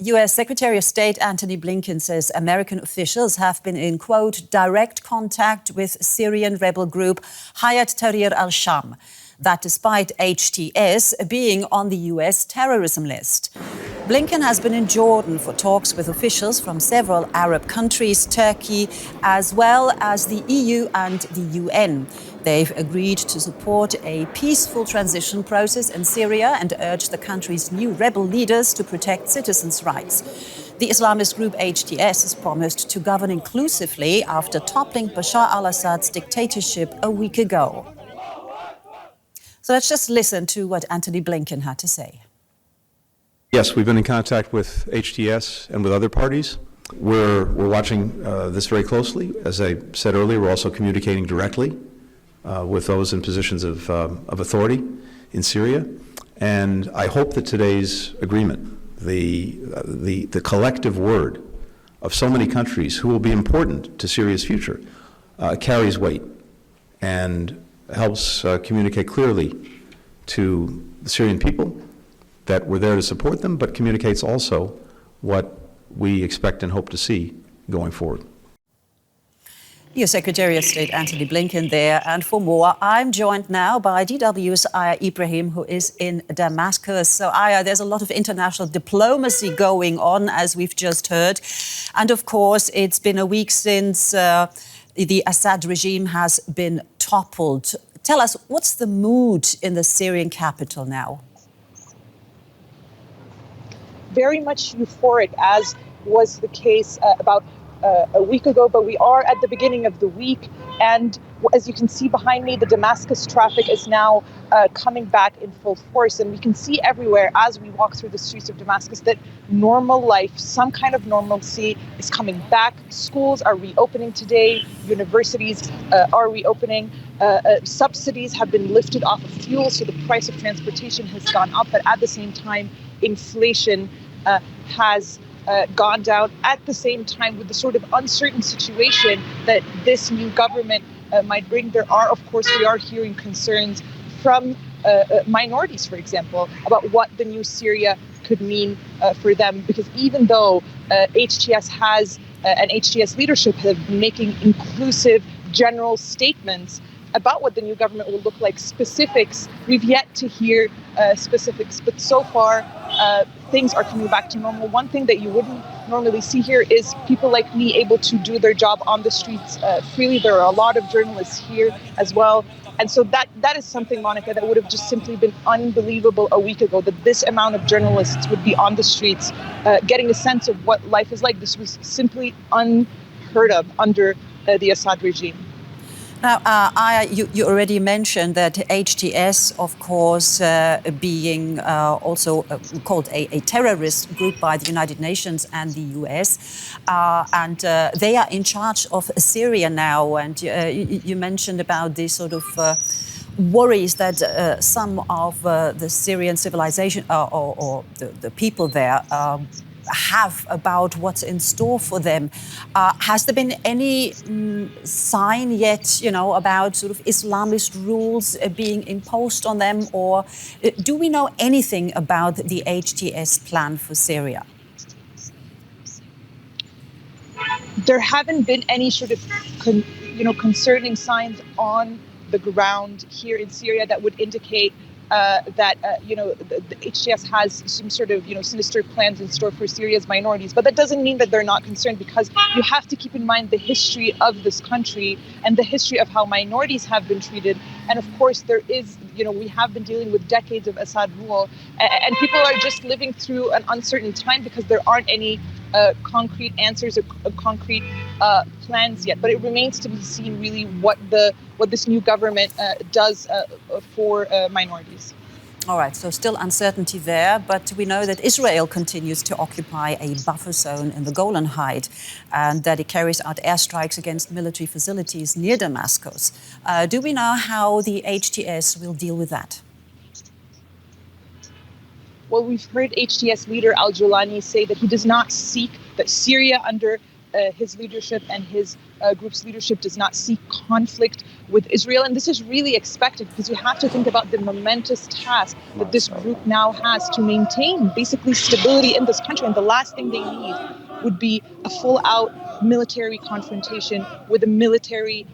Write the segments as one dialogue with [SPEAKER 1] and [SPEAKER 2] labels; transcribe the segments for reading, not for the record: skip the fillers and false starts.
[SPEAKER 1] U.S. Secretary of State Antony Blinken says American officials have been in, quote, direct contact with Syrian rebel group Hayat Tahrir al-Sham. That despite HTS being on the U.S. terrorism list. Blinken has been in Jordan for talks with officials from several Arab countries, Turkey, as well as the EU and the UN. They've agreed to support a peaceful transition process in Syria and urge the country's new rebel leaders to protect citizens' rights. The Islamist group HTS has promised to govern inclusively after toppling Bashar al-Assad's dictatorship a week ago. So let's just listen to what Antony Blinken had to say.
[SPEAKER 2] Yes, we've been in contact with HTS and with other parties. We're watching this very closely. As I said earlier, we're also communicating directly with those in positions of authority in Syria. And I hope that today's agreement, the collective word of so many countries who will be important to Syria's future, carries weight and helps communicate clearly to the Syrian people that we're there to support them, but communicates also what we expect and hope to see going forward.
[SPEAKER 1] U.S. Secretary of State Antony Blinken there. And for more, I'm joined now by DW's Aya Ibrahim, who is in Damascus. So, Aya, there's a lot of international diplomacy going on, as we've just heard. And of course, it's been a week since the Assad regime has been toppled. Tell us, what's the mood in the Syrian capital now?
[SPEAKER 3] Very much euphoric, as was the case about a week ago, but we are at the beginning of the week. And as you can see behind me, the Damascus traffic is now coming back in full force. And we can see everywhere as we walk through the streets of Damascus that normal life, some kind of normalcy is coming back. Schools are reopening today. Universities are reopening. Subsidies have been lifted off of fuel, so the price of transportation has gone up. But at the same time, inflation has gone down at the same time with the sort of uncertain situation that this new government might bring. There are, of course, we are hearing concerns from minorities, for example, about what the new Syria could mean for them. Because even though HTS has and HTS leadership have been making inclusive general statements about what the new government will look like, specifics, we've yet to hear specifics. But so far, things are coming back to normal. One thing that you wouldn't normally see here is people like me able to do their job on the streets freely. There are a lot of journalists here as well. And so that is something, Monica, that would have just simply been unbelievable a week ago, that this amount of journalists would be on the streets getting a sense of what life is like. This was simply unheard of under the Assad regime.
[SPEAKER 1] Now, Aya, you already mentioned that HTS, of course, being also called a terrorist group by the United Nations and the US, and they are in charge of Syria now. And you mentioned about these sort of worries that some of the Syrian civilization or the people there have about what's in store for them. Has there been any sign yet, about sort of Islamist rules being imposed on them? Or do we know anything about the HTS plan for Syria?
[SPEAKER 3] There haven't been any sort of, concerning signs on the ground here in Syria that would indicate that the HTS has some sort of sinister plans in store for Syria's minorities. But that doesn't mean that they're not concerned, because you have to keep in mind the history of this country and the history of how minorities have been treated. And of course, there is, we have been dealing with decades of Assad rule, and people are just living through an uncertain time because there aren't any concrete answers or concrete plans yet. But it remains to be seen really what this new government does for minorities.
[SPEAKER 1] All right, so still uncertainty there, but we know that Israel continues to occupy a buffer zone in the Golan Heights and that it carries out airstrikes against military facilities near Damascus. Do we know how the HTS will deal with that?
[SPEAKER 3] Well, we've heard HTS leader al-Julani say that he does not seek that Syria under his leadership and his group's leadership does not seek conflict with Israel. And this is really expected because you have to think about the momentous task that this group now has to maintain basically stability in this country. And the last thing they need would be a full-out military confrontation with a military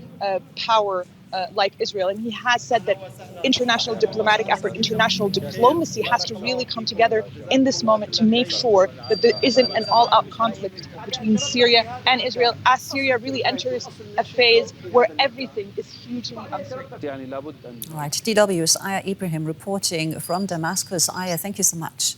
[SPEAKER 3] power like Israel. And he has said that international diplomatic effort, international diplomacy has to really come together in this moment to make sure that there isn't an all-out conflict between Syria and Israel as Syria really enters a phase where everything is hugely uncertain.
[SPEAKER 1] All right, DW's Aya Ibrahim reporting from Damascus. Aya, thank you so much.